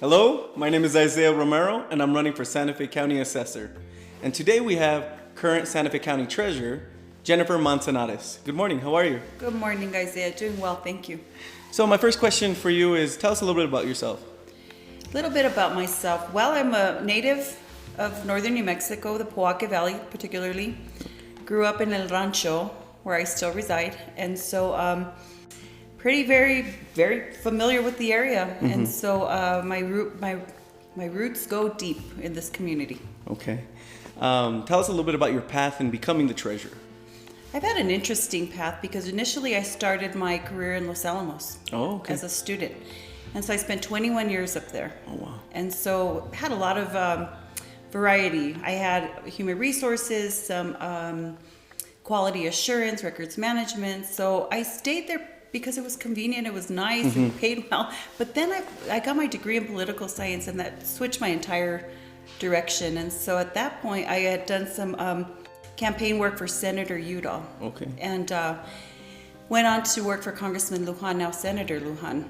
Hello, my name is Isaiah Romero, and I'm running for Santa Fe County Assessor. And today we have current Santa Fe County Treasurer, Jennifer Manzanarez. Good morning, how are you? Good morning, Isaiah. Doing well, thank you. So my first question for you is, tell us a little bit about yourself. A little bit about myself. Well, I'm a native of northern New Mexico, the Poake Valley particularly. Grew up in El Rancho, where I still reside, and so very familiar with the area. And so my roots go deep in this community. Okay. Tell us a little bit about your path in becoming the treasurer. I've had an interesting path because initially I started my career in Los Alamos as a student. And so I spent 21 years up there. Oh, wow. And so had a lot of variety. I had human resources, some quality assurance, records management. So I stayed there because it was convenient, it was nice, and we paid well. But then I got my degree in political science, and that switched my entire direction. And so at that point, I had done some campaign work for Senator Udall. Okay. And went on to work for Congressman Lujan, now Senator Lujan.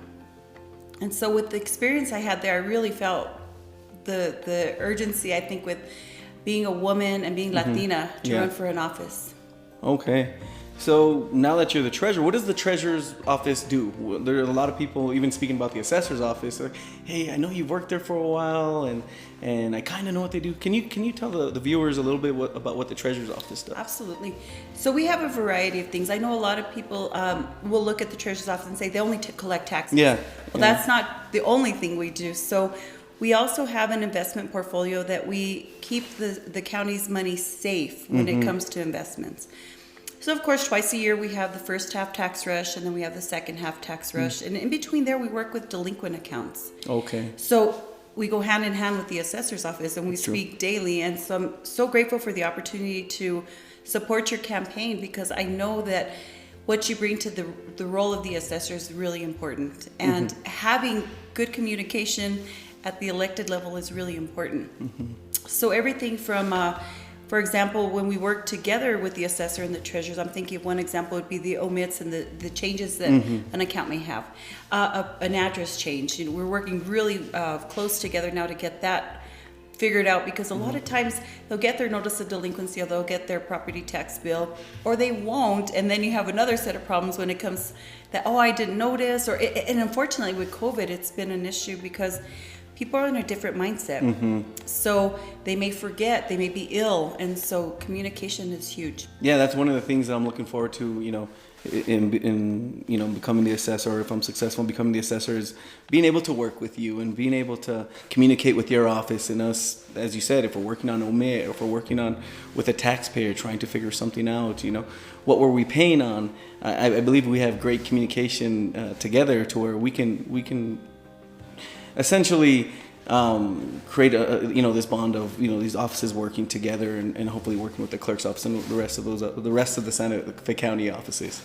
And so with the experience I had there, I really felt the urgency, I think, with being a woman and being Latina to run for an office. Okay. So now that you're the treasurer, what does the treasurer's office do? There are a lot of people, even speaking about the assessor's office, like, hey, I know you've worked there for a while, and I kind of know what they do. Can you tell the viewers a little bit about what the treasurer's office does? Absolutely. So we have a variety of things. I know a lot of people will look at the treasurer's office and say they only collect taxes. Yeah. Well, that's not the only thing we do. So we also have an investment portfolio that we keep the county's money safe when it comes to investments. So of course, twice a year we have the first half tax rush, and then we have the second half tax rush. And in between there, we work with delinquent accounts. Okay. So we go hand in hand with the assessor's office, and we speak daily. And so I'm so grateful for the opportunity to support your campaign, because I know that what you bring to the role of the assessor is really important. And having good communication at the elected level is really important. So everything from for example, when we work together with the assessor and the treasurers, I'm thinking of one example would be the omits and the changes that an account may have. An address change. We're working really close together now to get that figured out, because a lot of times they'll get their notice of delinquency, or they'll get their property tax bill, or they won't, and then you have another set of problems when it comes that, oh, I didn't notice, and unfortunately with COVID, it's been an issue because people are in a different mindset. So they may forget, they may be ill, and so communication is huge. Yeah, that's one of the things that I'm looking forward to, in becoming the assessor, or if I'm successful in becoming the assessor, is being able to work with you and being able to communicate with your office and us, as you said, if we're working on omit, or if we're working on with a taxpayer trying to figure something out, what were we paying on? I believe we have great communication together to where we can essentially create this bond of these offices working together, and hopefully working with the clerk's office and the rest of the Santa Fe County offices.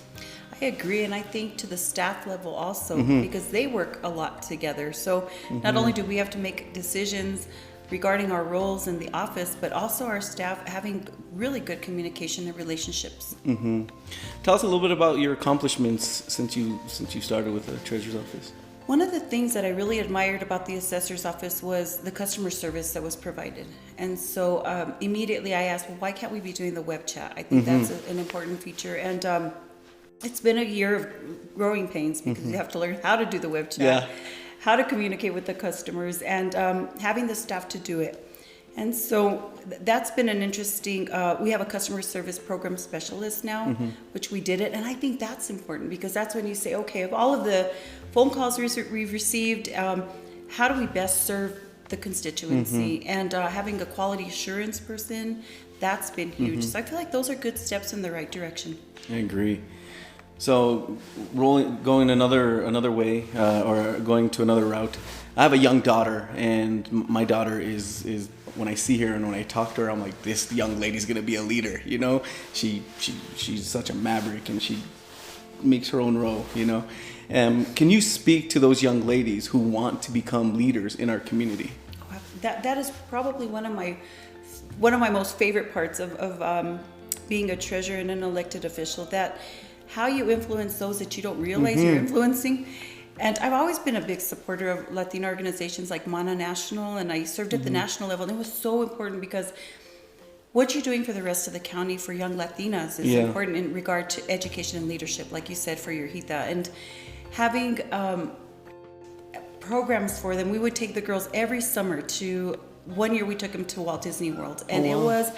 I agree, and I think to the staff level also, because they work a lot together. So not only do we have to make decisions regarding our roles in the office, but also our staff having really good communication and relationships. Tell us a little bit about your accomplishments since you started with the treasurer's office. One of the things that I really admired about the assessor's office was the customer service that was provided. And so immediately I asked, well, why can't we be doing the web chat? I think that's an important feature. And it's been a year of growing pains, because you have to learn how to do the web chat, how to communicate with the customers, and having the staff to do it. And so that's been an interesting, we have a customer service program specialist now, which we did it. And I think that's important, because that's when you say, okay, of all of the phone calls we've received, how do we best serve the constituency? And having a quality assurance person, that's been huge. So I feel like those are good steps in the right direction. I agree. So going another way, or going to another route, I have a young daughter, and my daughter is when I see her and when I talk to her, I'm like, this young lady's gonna be a leader. She's such a maverick, and she makes her own row. Can you speak to those young ladies who want to become leaders in our community? That is probably one of my most favorite parts of being a treasurer and an elected official. That how you influence those that you don't realize you're influencing. And I've always been a big supporter of Latino organizations like Mana National, and I served at the national level. And it was so important because what you're doing for the rest of the county for young Latinas is important in regard to education and leadership, like you said, for your Hita. And having programs for them, we would take the girls every summer to, one year we took them to Walt Disney World. And it was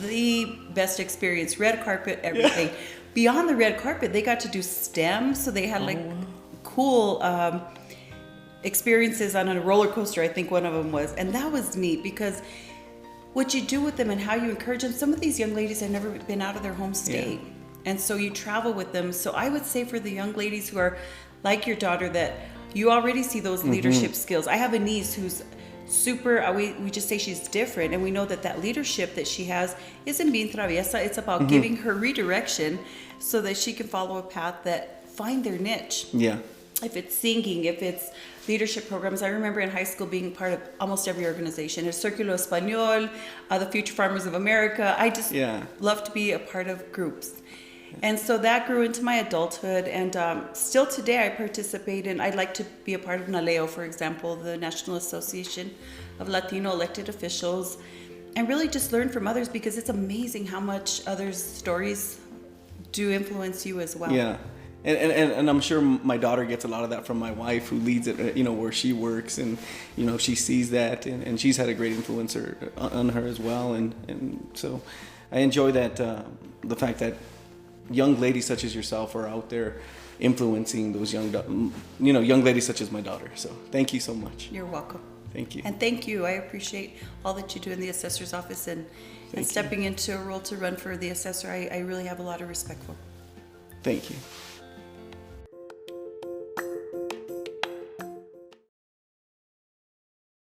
the best experience. Red carpet, everything. Beyond the red carpet, they got to do STEM, so they had cool experiences on a roller coaster, I think one of them was. And that was neat because what you do with them and how you encourage them, some of these young ladies have never been out of their home state. And so you travel with them. So I would say for the young ladies who are like your daughter, that you already see those leadership skills. I have a niece who's super, we just say she's different, and we know that leadership that she has isn't being traviesa. It's about giving her redirection so that she can follow a path that find their niche. Yeah. If it's singing, if it's leadership programs. I remember in high school being part of almost every organization. El Círculo Español, the Future Farmers of America. I just love to be a part of groups. And so that grew into my adulthood, and still today I participate in, I'd like to be a part of NALEO, for example, the National Association of Latino Elected Officials, and really just learn from others, because it's amazing how much others' stories do influence you as well. Yeah. And I'm sure my daughter gets a lot of that from my wife, who leads it, where she works, and, she sees that, and she's had a great influence on her as well. And so I enjoy that, the fact that young ladies such as yourself are out there influencing those young ladies such as my daughter. So thank you so much. You're welcome. Thank you. And thank you. I appreciate all that you do in the assessor's office, and stepping into a role to run for the assessor. I really have a lot of respect for. Thank you.